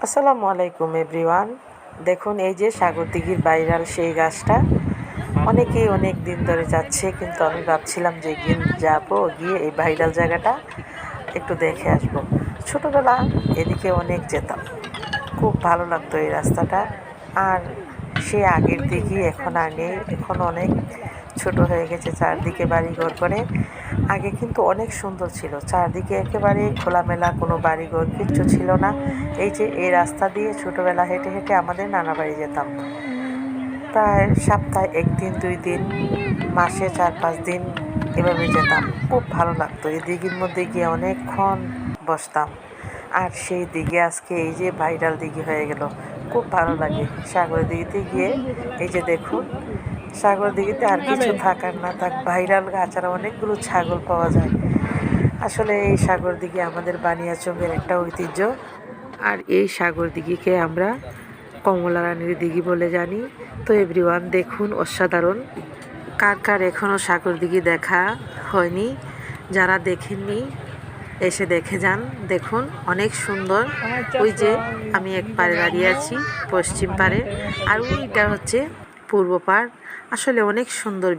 আসসালামু আলাইকুম এভরিওয়ান। দেখুন এই যে সাগরদিঘির ভাইরাল সেই গাছটা অনেকেই অনেক দিন ধরে যাচ্ছে, কিন্তু আমি ভাবছিলাম যে যাবো, গিয়ে এই ভাইরাল জায়গাটা একটু দেখে আসব। ছোটোবেলা এদিকে অনেক যেতাম, খুব ভালো লাগতো এই রাস্তাটা। আর সে আগের দিকে এখন আর নেই, এখন অনেক ছোট হয়ে গেছে, চারদিকে বাড়িঘর করে। আগে কিন্তু অনেক সুন্দর ছিল, চারদিকে একেবারে খোলামেলা, কোনো বাড়িঘর কিচ্ছু ছিল না। এই যে এই রাস্তা দিয়ে ছোটোবেলা হেঁটে হেঁটে আমাদের নানা বাড়ি যেতাম, প্রায় সপ্তাহে 1 দিন 2 দিন, মাসে 4-5 দিন এভাবে যেতাম। খুব ভালো লাগতো, এই দিঘির মধ্যে গিয়ে অনেকক্ষণ বসতাম। আর সেই দিঘি আজকে এই যে ভাইরাল দিঘি হয়ে গেল, খুব ভালো লাগে সাগরের দিঘিতে গিয়ে। এই যে দেখুন, সাগর দিঘিতে আর কিছু থাকার না থাক, ভাইরাল গাছ আর অনেকগুলো ছাগল পাওয়া যায়। আসলে এই সাগর দিঘি আমাদের বানিয়াচংয়ের একটা ঐতিহ্য। আর এই সাগর দিঘিকে আমরা কমলা রানীর দিঘি বলে জানি। তো এভরিওয়ান দেখুন, অসাধারণ। কার কার এখনও সাগর দিঘি দেখা হয়নি, যারা দেখেননি এসে দেখে যান। দেখুন অনেক সুন্দর। ওই যে আমি এক পারে দাঁড়িয়ে আছি, পশ্চিম পারে, আর ওইটা হচ্ছে পূর্ব পাড়। আসলে অনেক সুন্দর।